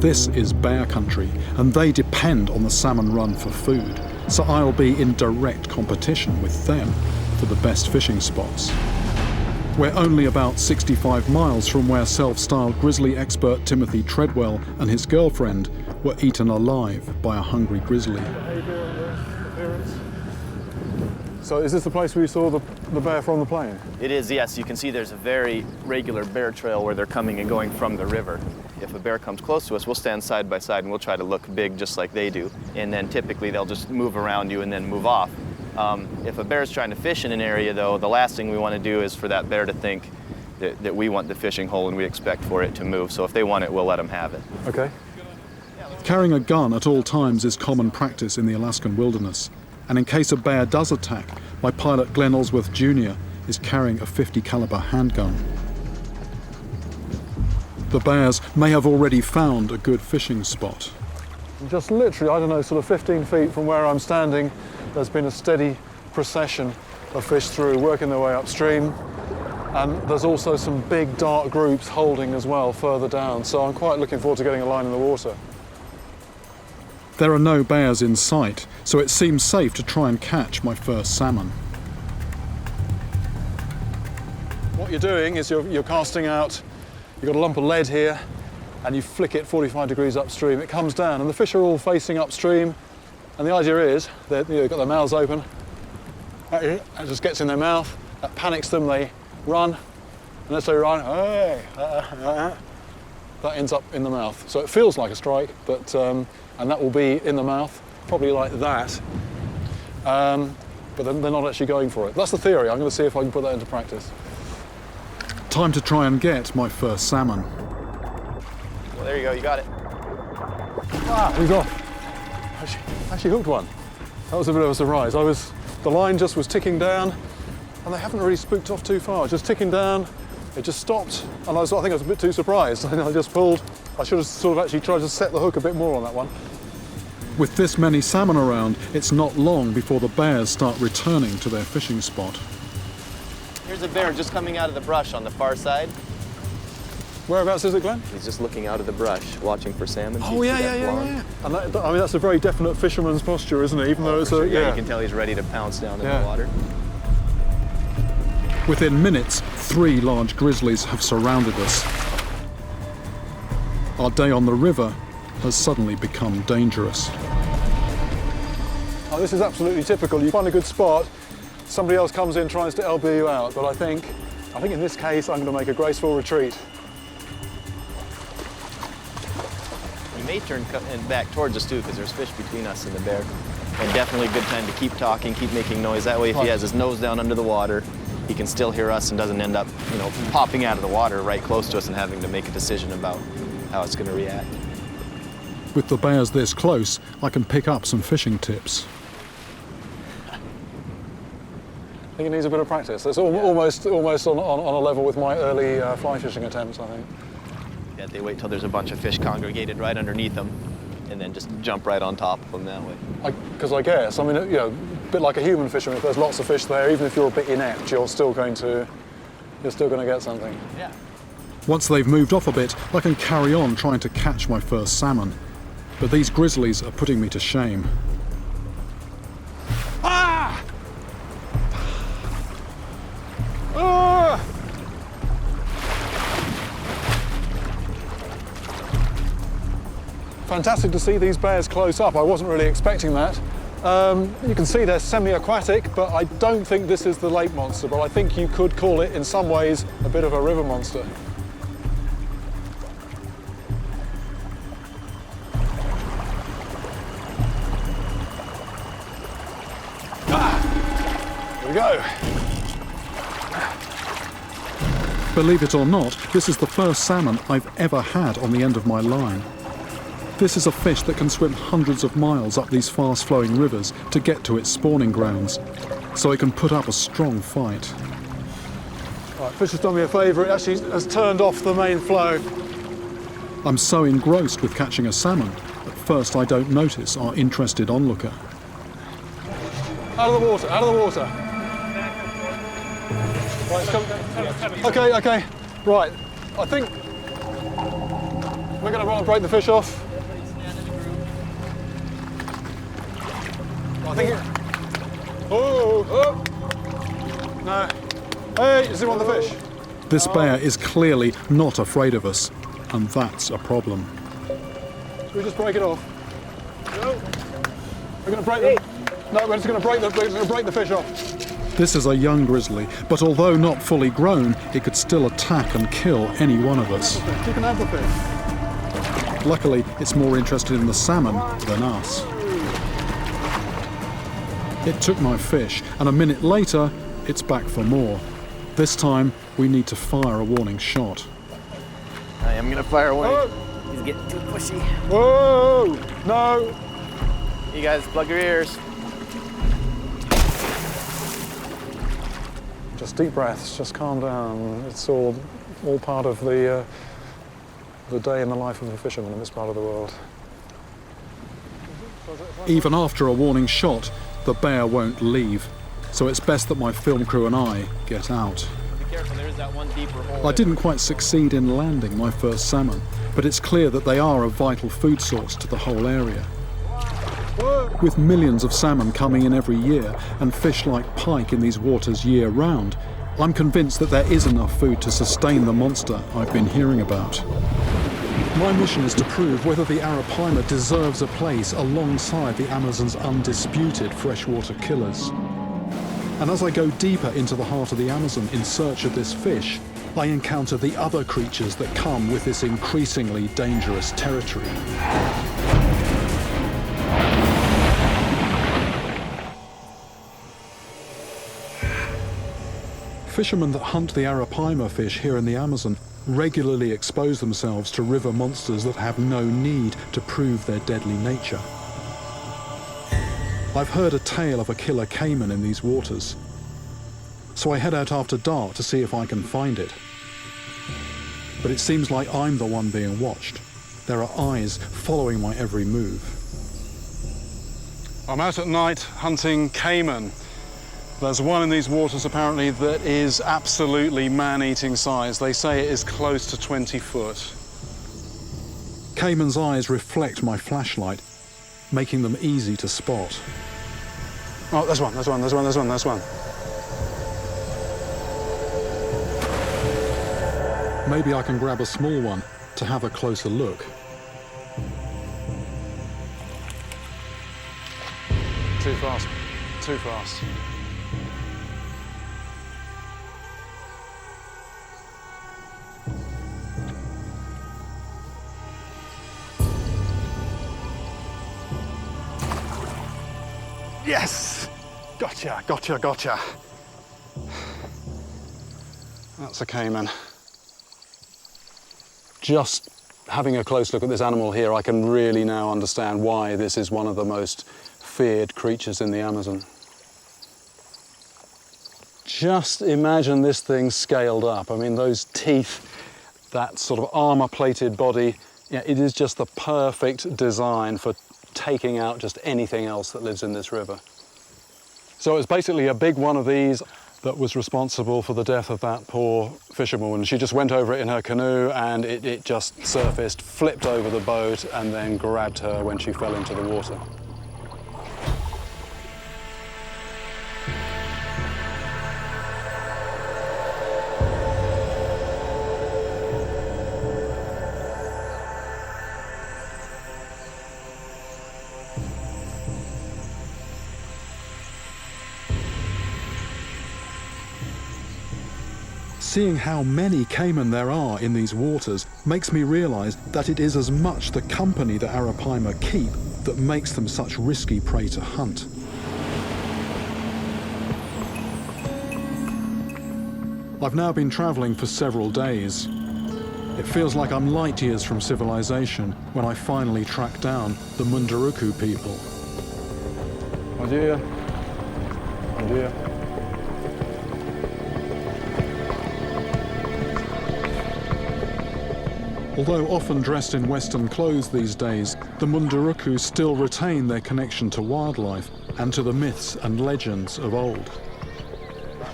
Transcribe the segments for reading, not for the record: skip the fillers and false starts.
This is bear country, and they depend on the salmon run for food, so I'll be in direct competition with them for the best fishing spots. We're only about 65 miles from where self-styled grizzly expert Timothy Treadwell and his girlfriend were eaten alive by a hungry grizzly. So is this the place where you saw the bear from the plane? It is, yes. You can see there's a very regular bear trail where they're coming and going from the river. If a bear comes close to us, we'll stand side by side and we'll try to look big just like they do. And then typically they'll just move around you and then move off. If a bear's trying to fish in an area, though, the last thing we want to do is for that bear to think that we want the fishing hole and we expect for it to move. So if they want it, we'll let them have it. Okay. Carrying a gun at all times is common practice in the Alaskan wilderness. And in case a bear does attack, my pilot Glenn Osworth Jr. is carrying a .50 caliber handgun. The bears may have already found a good fishing spot. Just literally, I don't know, sort of 15 feet from where I'm standing, there's been a steady procession of fish through, working their way upstream. And there's also some big dark groups holding as well further down, so I'm quite looking forward to getting a line in the water. There are no bears in sight, so it seems safe to try and catch my first salmon. What you're doing is you're casting out, you've got a lump of lead here, and you flick it 45 degrees upstream. It comes down, and the fish are all facing upstream, and the idea is that they've got their mouths open, it just gets in their mouth, that panics them, they run, and as they run, hey, that ends up in the mouth. So it feels like a strike, but and that will be in the mouth, probably like that. But then they're not actually going for it. That's the theory. I'm going to see if I can put that into practice. Time to try and get my first salmon. Well, there you go. You got it. Ah, we've got. Actually hooked one. That was a bit of a surprise. The line just was ticking down, and they haven't really spooked off too far. Just ticking down. It just stopped, and I think I was a bit too surprised. And I just pulled. I should have sort of actually tried to set the hook a bit more on that one. With this many salmon around, it's not long before the bears start returning to their fishing spot. Here's a bear just coming out of the brush on the far side. Whereabouts is it, Glenn? He's just looking out of the brush, watching for salmon. Oh, yeah. And that, I mean, that's a very definite fisherman's posture, isn't it? Even though it's sure. a... Yeah, you can tell he's ready to pounce down in the water. Within minutes, 3 large grizzlies have surrounded us. Our day on the river has suddenly become dangerous. Oh, this is absolutely typical. You find a good spot, somebody else comes in, tries to elbow you out, but I think in this case I'm going to make a graceful retreat. He may turn back towards us too, because there's fish between us and the bear. And definitely a good time to keep talking, keep making noise. That way if he has his nose down under the water, he can still hear us and doesn't end up, popping out of the water right close to us and having to make a decision about how it's going to react. With the bears this close, I can pick up some fishing tips. I think it needs a bit of practice. It's almost on a level with my early fly fishing attempts, I think. Yeah, they wait till there's a bunch of fish congregated right underneath them and then just jump right on top of them that way. Because I guess, a bit like a human fisherman, if there's lots of fish there, even if you're a bit inept, you're still going to get something. Yeah. Once they've moved off a bit, I can carry on trying to catch my first salmon. But these grizzlies are putting me to shame. Ah! Ah! Fantastic to see these bears close up. I wasn't really expecting that. You can see they're semi-aquatic, but I don't think this is the lake monster, but I think you could call it, in some ways, a bit of a river monster. Here we go. Believe it or not, this is the first salmon I've ever had on the end of my line. This is a fish that can swim hundreds of miles up these fast-flowing rivers to get to its spawning grounds, so it can put up a strong fight. Right, fish has done me a favour. It actually has turned off the main flow. I'm so engrossed with catching a salmon, at first I don't notice our interested onlooker. Out of the water, out of the water. Right, it's coming. Okay. Right, I think We're going to want to break the fish off. I think it... Oh! No. Hey, does he want the fish? This bear is clearly not afraid of us, and that's a problem. Should we just break it off? No. We're going to break the... No, we're just going to break the fish off. This is a young grizzly, but although not fully grown, it could still attack and kill any one of us. You can have the fish. Luckily, it's more interested in the salmon than us. It took my fish, and a minute later, it's back for more. This time, we need to fire a warning shot. I am going to fire a warning. Oh. He's getting too pushy. Whoa! No! You guys, plug your ears. Just deep breaths, just calm down. It's all part of the day in the life of a fisherman in this part of the world. Even after a warning shot, the bear won't leave, so it's best that my film crew and I get out. Be careful, there is that one deeper hole. I didn't quite succeed in landing my first salmon, but it's clear that they are a vital food source to the whole area. With millions of salmon coming in every year and fish like pike in these waters year-round, I'm convinced that there is enough food to sustain the monster I've been hearing about. My mission is to prove whether the arapaima deserves a place alongside the Amazon's undisputed freshwater killers. And as I go deeper into the heart of the Amazon in search of this fish, I encounter the other creatures that come with this increasingly dangerous territory. Fishermen that hunt the arapaima fish here in the Amazon regularly expose themselves to river monsters that have no need to prove their deadly nature. I've heard a tale of a killer caiman in these waters, so I head out after dark to see if I can find it. But it seems like I'm the one being watched. There are eyes following my every move. I'm out at night hunting caiman. There's one in these waters apparently that is absolutely man-eating size. They say it is close to 20 foot. Caiman's eyes reflect my flashlight, making them easy to spot. Oh, there's one. Maybe I can grab a small one to have a closer look. Too fast, too fast. Yes! Gotcha. That's a caiman. Just having a close look at this animal here, I can really now understand why this is one of the most feared creatures in the Amazon. Just imagine this thing scaled up. I mean, those teeth, that sort of armor-plated body, yeah, it is just the perfect design for taking out just anything else that lives in this river. So it's basically a big one of these that was responsible for the death of that poor fisherwoman. She just went over it in her canoe and it just surfaced, flipped over the boat and then grabbed her when she fell into the water. Seeing how many caiman there are in these waters makes me realise that it is as much the company the arapaima keep that makes them such risky prey to hunt. I've now been travelling for several days. It feels like I'm light years from civilization when I finally track down the Munduruku people. Bom dia. Bom dia. Although often dressed in Western clothes these days, the Munduruku still retain their connection to wildlife and to the myths and legends of old.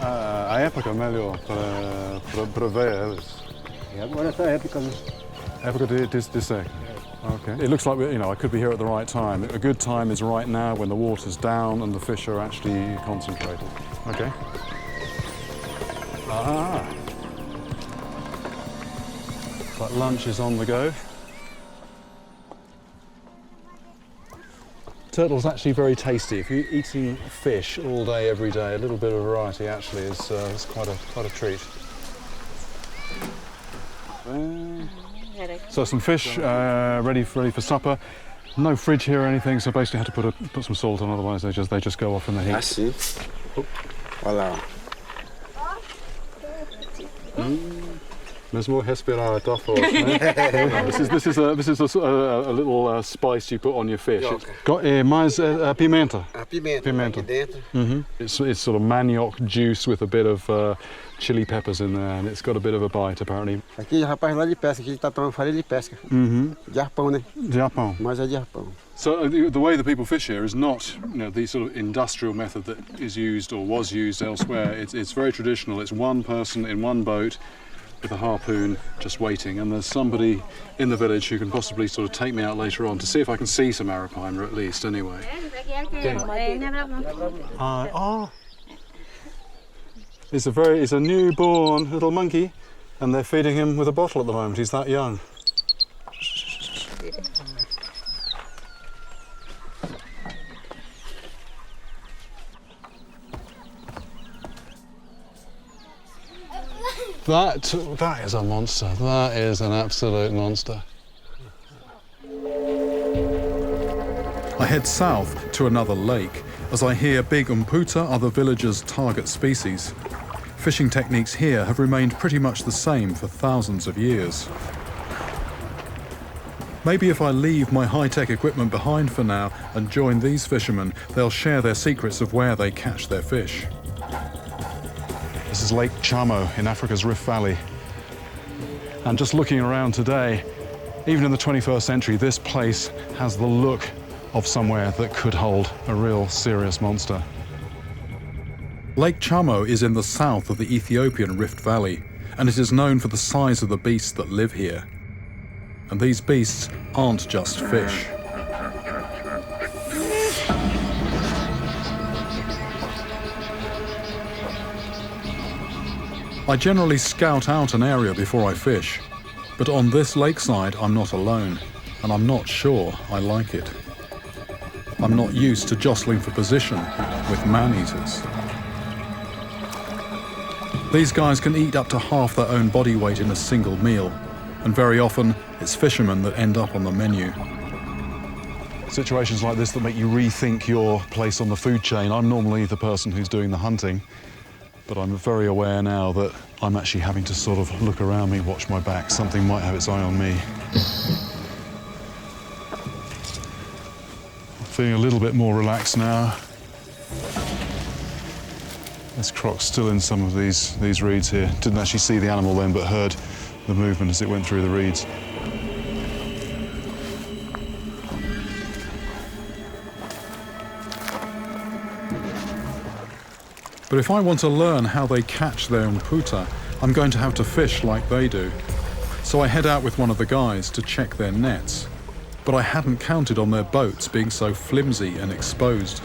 A época melhor para ver eles. E agora essa época, né? Época de seca. Okay. It looks like, you know, I could be here at the right time. A good time is right now when the water's down and the fish are actually concentrated. Okay. Ah. But lunch is on the go. Turtle's actually very tasty. If you're eating fish all day, every day, a little bit of variety actually is quite a treat. So some fish ready for supper. No fridge here or anything, so basically had to put some salt on, otherwise they just go off in the heat. Assim. Voilà. Mesmo respirar tofu. This is a little spice you put on your fish. Mais pimenta. A pimenta. Pimenta. Aqui dentro. It's sort of manioc juice with a bit of chili peppers in there, and it's got a bit of a bite apparently. Aqui, rapaz, lá de pesca, aqui ele tá tomando farinha de pesca. De arpão, né? De arpão. Mas é de arpão. So the way that people fish here is not, you know, the sort of industrial method that is used or was used elsewhere. It's very traditional. It's one person in one boat with a harpoon just waiting, and there's somebody in the village who can possibly sort of take me out later on to see if I can see some arapaima at least anyway. It's a newborn little monkey, and they're feeding him with a bottle at the moment. He's that young. That is a monster. That is an absolute monster. I head south to another lake as I hear big umputa are the villagers' target species. Fishing techniques here have remained pretty much the same for thousands of years. Maybe if I leave my high-tech equipment behind for now and join these fishermen, they'll share their secrets of where they catch their fish. This is Lake Chamo in Africa's Rift Valley. And just looking around today, even in the 21st century, this place has the look of somewhere that could hold a real serious monster. Lake Chamo is in the south of the Ethiopian Rift Valley, and it is known for the size of the beasts that live here. And these beasts aren't just fish. I generally scout out an area before I fish, but on this lakeside I'm not alone, and I'm not sure I like it. I'm not used to jostling for position with man-eaters. These guys can eat up to half their own body weight in a single meal, and very often it's fishermen that end up on the menu. Situations like this that make you rethink your place on the food chain. I'm normally the person who's doing the hunting, but I'm very aware now that I'm actually having to sort of look around me, watch my back. Something might have its eye on me. I'm feeling a little bit more relaxed now. This croc's still in some of these reeds here. Didn't actually see the animal then, but heard the movement as it went through the reeds. But if I want to learn how they catch their umputa, I'm going to have to fish like they do. So I head out with one of the guys to check their nets. But I hadn't counted on their boats being so flimsy and exposed.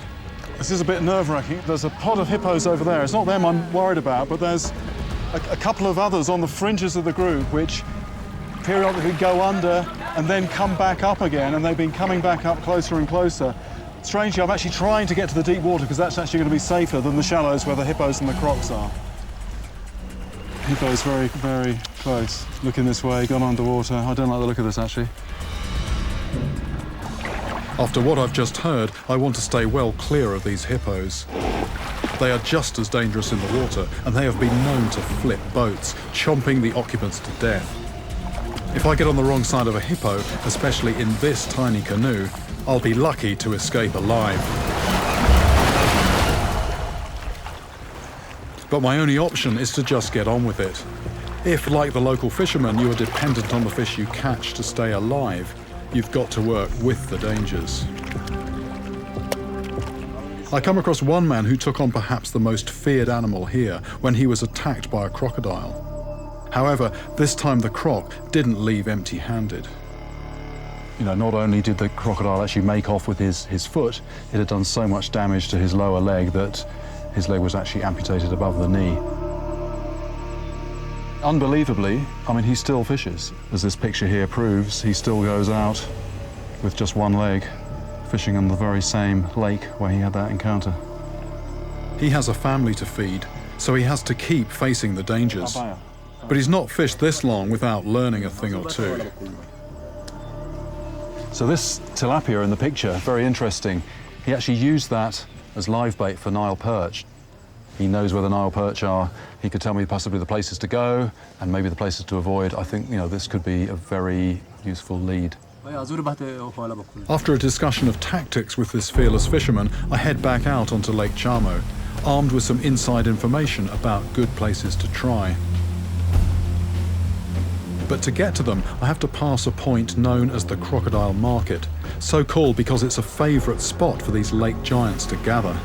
This is a bit nerve-wracking. There's a pod of hippos over there. It's not them I'm worried about, but there's a couple of others on the fringes of the group which periodically go under and then come back up again, and they've been coming back up closer and closer. Strangely, I'm actually trying to get to the deep water because that's actually going to be safer than the shallows where the hippos and the crocs are. Hippos very, very close. Looking this way, gone underwater. I don't like the look of this, actually. After what I've just heard, I want to stay well clear of these hippos. They are just as dangerous in the water, and they have been known to flip boats, chomping the occupants to death. If I get on the wrong side of a hippo, especially in this tiny canoe, I'll be lucky to escape alive. But my only option is to just get on with it. If, like the local fishermen, you are dependent on the fish you catch to stay alive, you've got to work with the dangers. I come across one man who took on perhaps the most feared animal here when he was attacked by a crocodile. However, this time the croc didn't leave empty-handed. You know, not only did the crocodile actually make off with his foot, it had done so much damage to his lower leg that his leg was actually amputated above the knee. Unbelievably, I mean, he still fishes. As this picture here proves, he still goes out with just one leg, fishing on the very same lake where he had that encounter. He has a family to feed, so he has to keep facing the dangers. But he's not fished this long without learning a thing or two. So this tilapia in the picture, very interesting. He actually used that as live bait for Nile perch. He knows where the Nile perch are. He could tell me possibly the places to go and maybe the places to avoid. I think, you know, this could be a very useful lead. After a discussion of tactics with this fearless fisherman, I head back out onto Lake Chamo, armed with some inside information about good places to try. But to get to them, I have to pass a point known as the Crocodile Market, so called because it's a favourite spot for these lake giants to gather.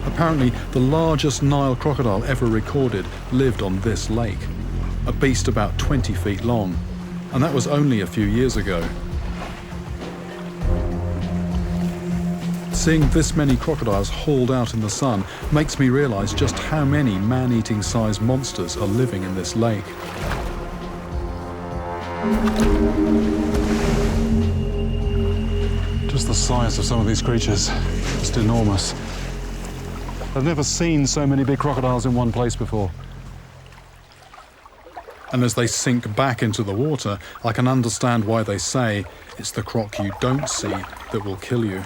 Apparently, the largest Nile crocodile ever recorded lived on this lake, a beast about 20 feet long, and that was only a few years ago. Seeing this many crocodiles hauled out in the sun makes me realise just how many man-eating sized monsters are living in this lake. Just the size of some of these creatures, just enormous. I've never seen so many big crocodiles in one place before. And as they sink back into the water, I can understand why they say it's the croc you don't see that will kill you.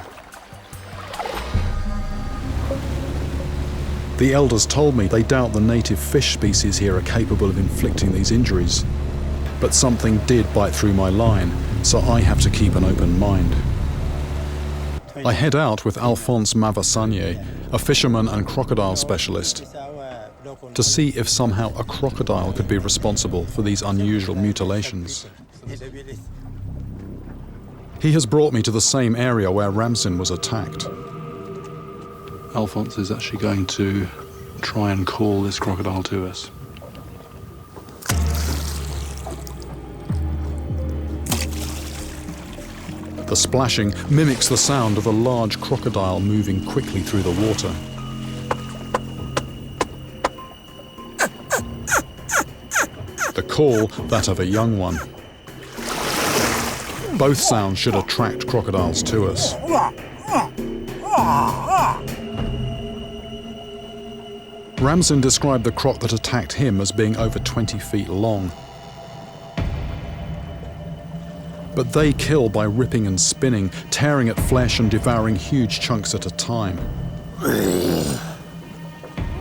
The elders told me they doubt the native fish species here are capable of inflicting these injuries. But something did bite through my line, so I have to keep an open mind. I head out with Alphonse Mavasanye, a fisherman and crocodile specialist, to see if somehow a crocodile could be responsible for these unusual mutilations. He has brought me to the same area where Ramsin was attacked. Alphonse is actually going to try and call this crocodile to us. The splashing mimics the sound of a large crocodile moving quickly through the water. The call, that of a young one. Both sounds should attract crocodiles to us. Ramsin described the croc that attacked him as being over 20 feet long. But they kill by ripping and spinning, tearing at flesh and devouring huge chunks at a time.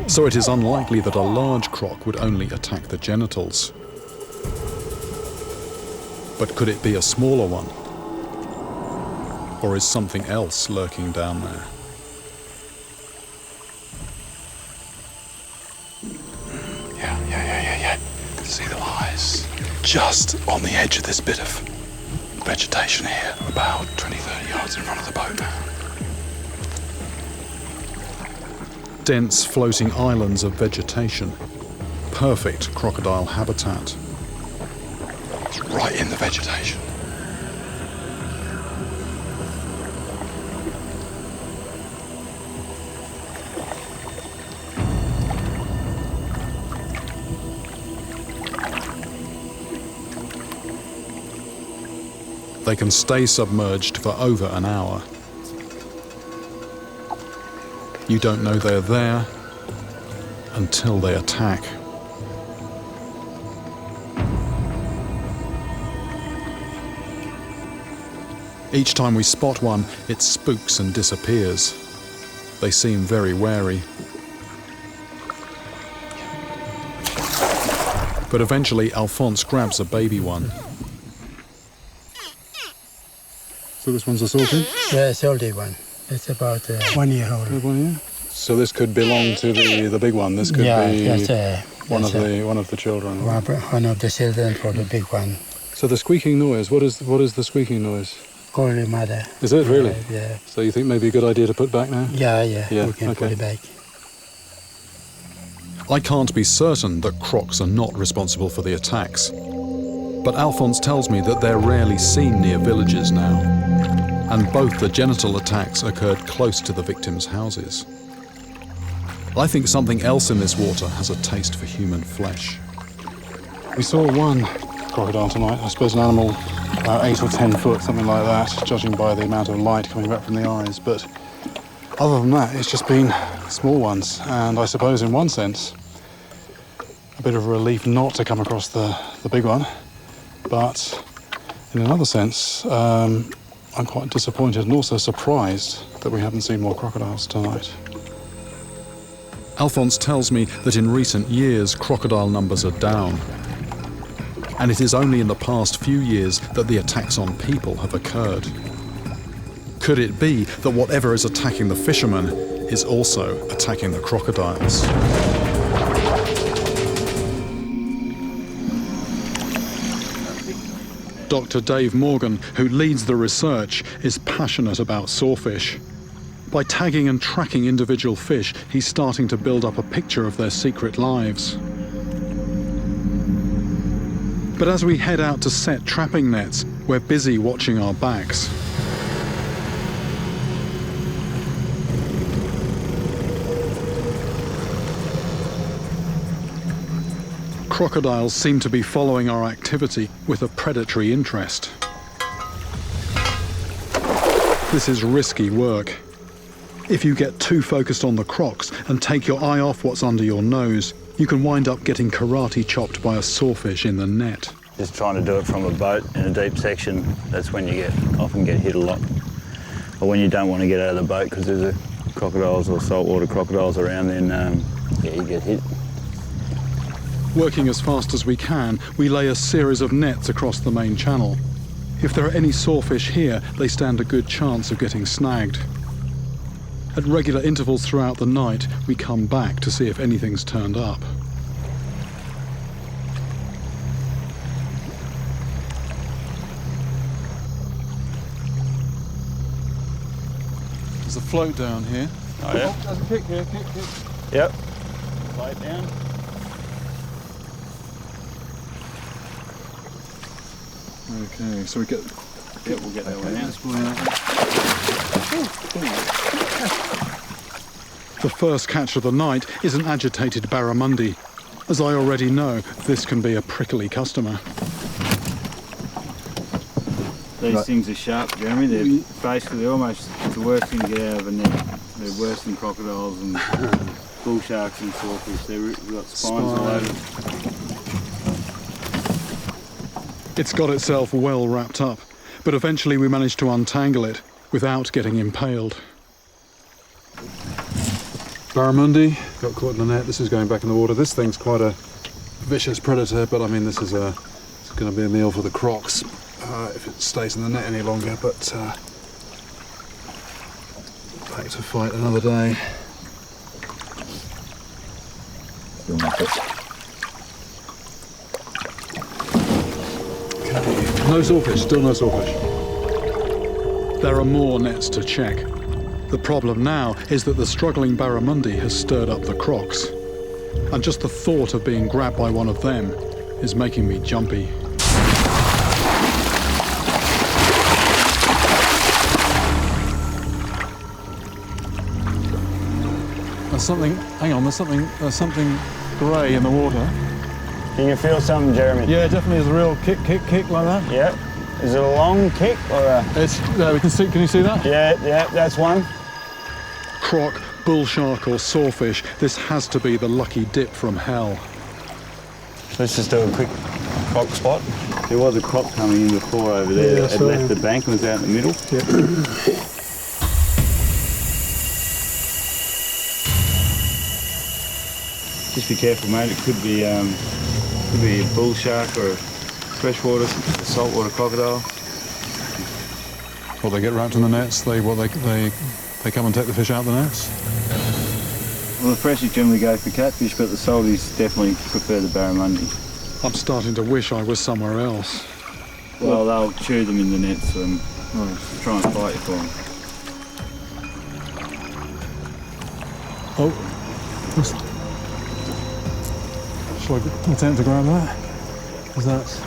So it is unlikely that a large croc would only attack the genitals. But could it be a smaller one? Or is something else lurking down there? Yeah. See the eyes just on the edge of this bit of vegetation here, about 20-30 yards in front of the boat now. Dense floating islands of vegetation. Perfect crocodile habitat. It's right in the vegetation. They can stay submerged for over an hour. You don't know they're there until they attack. Each time we spot one, it spooks and disappears. They seem very wary. But eventually, Alphonse grabs a baby one. So this one's a salty? Yeah, it's the older one. It's about 1 year old. 1 year? So this could belong to the big one. This could be one of the children. One of the children for the big one. So the squeaking noise. What is the squeaking noise? Call your mother. Is it really? Yeah. So you think maybe a good idea to put back now? Yeah. Yeah, We can put it back. I can't be certain that crocs are not responsible for the attacks, but Alphonse tells me that they're rarely seen near villages now, and both the genital attacks occurred close to the victims' houses. I think something else in this water has a taste for human flesh. We saw one crocodile tonight, I suppose an animal about 8 or 10 foot, something like that, judging by the amount of light coming back from the eyes. But other than that, it's just been small ones, and I suppose in one sense, a bit of a relief not to come across the big one. But in another sense, I'm quite disappointed and also surprised that we haven't seen more crocodiles tonight. Alphonse tells me that in recent years crocodile numbers are down, and it is only in the past few years that the attacks on people have occurred. Could it be that whatever is attacking the fishermen is also attacking the crocodiles? Dr. Dave Morgan, who leads the research, is passionate about sawfish. By tagging and tracking individual fish, he's starting to build up a picture of their secret lives. But as we head out to set trapping nets, we're busy watching our backs. Crocodiles seem to be following our activity with a predatory interest. This is risky work. If you get too focused on the crocs and take your eye off what's under your nose, you can wind up getting karate chopped by a sawfish in the net. Just trying to do it from a boat in a deep section, that's when you often get hit a lot. Or when you don't want to get out of the boat because there's crocodiles or saltwater crocodiles around, then yeah, you get hit. Working as fast as we can, we lay a series of nets across the main channel. If there are any sawfish here, they stand a good chance of getting snagged. At regular intervals throughout the night, we come back to see if anything's turned up. There's a float down here. Oh yeah? Oh, there's a kick here, kick. Yep. Float down. Okay, so we get... Yep, we'll get that one out. The first catch of the night is an agitated barramundi. As I already know, this can be a prickly customer. These things are sharp, Jeremy. They're basically almost the worst thing to get out of a net. They're worse than crocodiles and bull sharks and sawfish. They've got spines all over. It's got itself well wrapped up, but eventually we managed to untangle it without getting impaled. Barramundi got caught in the net. This is going back in the water. This thing's quite a vicious predator, but I mean this is it's going to be a meal for the crocs if it stays in the net any longer. But back to fight another day. No sawfish, still no sawfish. There are more nets to check. The problem now is that the struggling barramundi has stirred up the crocs, and just the thought of being grabbed by one of them is making me jumpy. There's something, hang on, there's something grey in the water. You can feel something, Jeremy. Yeah, definitely there's a real kick like that. Yep. Is it a long kick or a... It's, there, we can see, can you see that? Yeah, that's one. Croc, bull shark or sawfish, this has to be the lucky dip from hell. Let's just do a quick croc spot. There was a croc coming in before over there. Yeah, it left the bank and was out in the middle. Yeah. Just be careful, mate. It could be a bull shark or a freshwater, saltwater crocodile. Well, they get wrapped in the nets. They come and take the fish out of the nets. Well, the freshies generally go for catfish, but the salties definitely prefer the barramundi. I'm starting to wish I was somewhere else. Well, they'll chew them in the nets and try and fight you for them. Oh, Shall I attempt to grab that? Is that...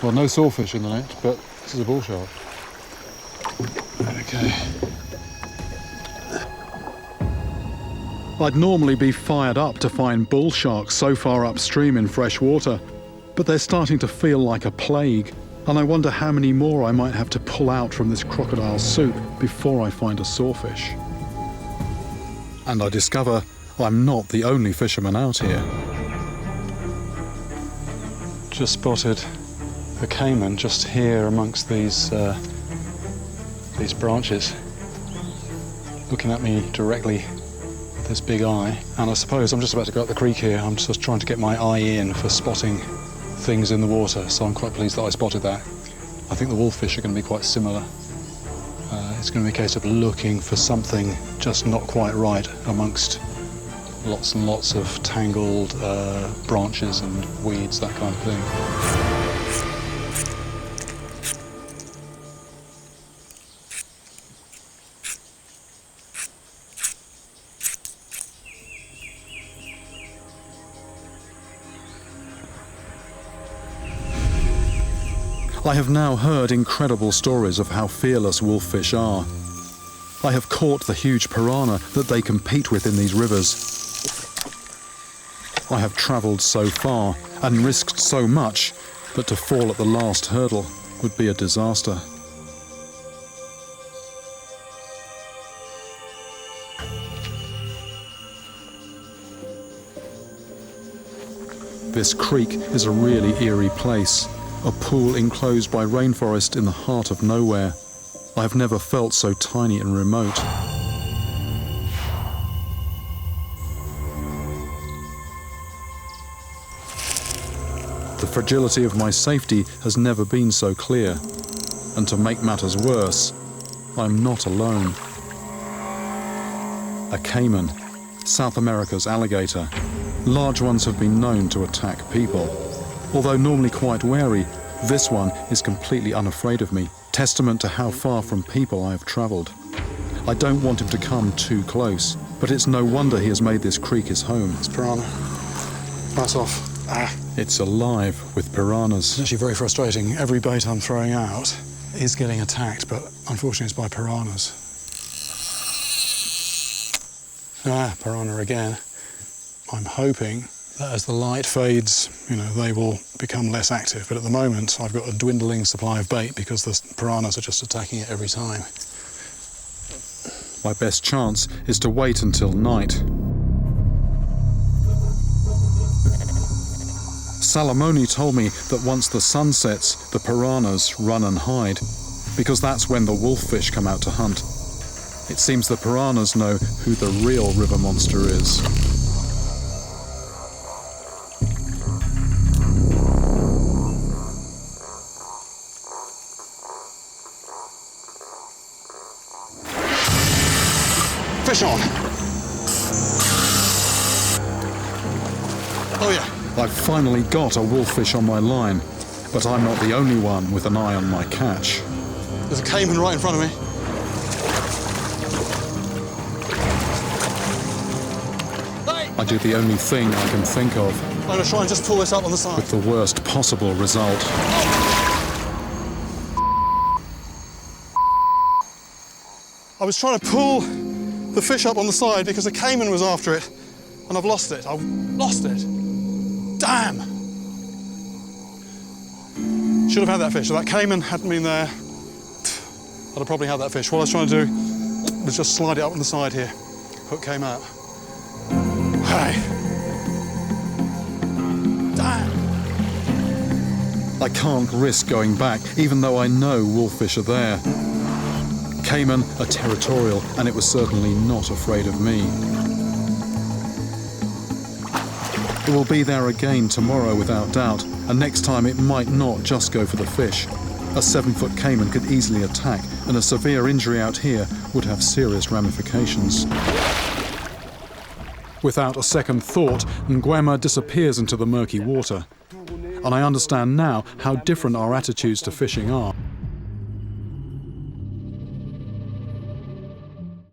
Well, no sawfish in the net, but this is a bull shark. Okay. I'd normally be fired up to find bull sharks so far upstream in fresh water, but they're starting to feel like a plague, and I wonder how many more I might have to pull out from this crocodile soup before I find a sawfish. And I discover I'm not the only fisherman out here. Just spotted a caiman just here amongst these branches, looking at me directly with this big eye. And I suppose I'm just about to go up the creek here. I'm just trying to get my eye in for spotting things in the water, so I'm quite pleased that I spotted that. I think the wolffish are going to be quite similar. It's going to be a case of looking for something just not quite right amongst lots and lots of tangled branches and weeds, that kind of thing. I have now heard incredible stories of how fearless wolffish are. I have caught the huge piranha that they compete with in these rivers. I have travelled so far and risked so much, but to fall at the last hurdle would be a disaster. This creek is a really eerie place. A pool enclosed by rainforest in the heart of nowhere. I have never felt so tiny and remote. The fragility of my safety has never been so clear. And to make matters worse, I'm not alone. A caiman, South America's alligator. Large ones have been known to attack people. Although normally quite wary, this one is completely unafraid of me, testament to how far from people I have travelled. I don't want him to come too close, but it's no wonder he has made this creek his home. It's piranha. That's off. It's alive with piranhas. It's actually very frustrating. Every bait I'm throwing out is getting attacked, but unfortunately it's by piranhas. Piranha again. I'm hoping that as the light fades, they will become less active. But at the moment, I've got a dwindling supply of bait because the piranhas are just attacking it every time. My best chance is to wait until night. Salamoni told me that once the sun sets, the piranhas run and hide, because that's when the wolffish come out to hunt. It seems the piranhas know who the real river monster is. Fish on! Oh yeah. I've finally got a wolffish on my line, but I'm not the only one with an eye on my catch. There's a caiman right in front of me. I do the only thing I can think of, I'm going to try and just pull this up on the side. with the worst possible result. I was trying to pull the fish up on the side because a caiman was after it, and I've lost it. I've lost it. Damn! Should have had that fish. If that caiman hadn't been there, I'd have probably had that fish. What I was trying to do was just slide it up on the side here. Hook came out. Hey. Damn! I can't risk going back, even though I know wolffish are there. Caiman are territorial, and it was certainly not afraid of me. It will be there again tomorrow without doubt, and next time it might not just go for the fish. A 7-foot caiman could easily attack, and a severe injury out here would have serious ramifications. Without a second thought, Nguema disappears into the murky water. And I understand now how different our attitudes to fishing are.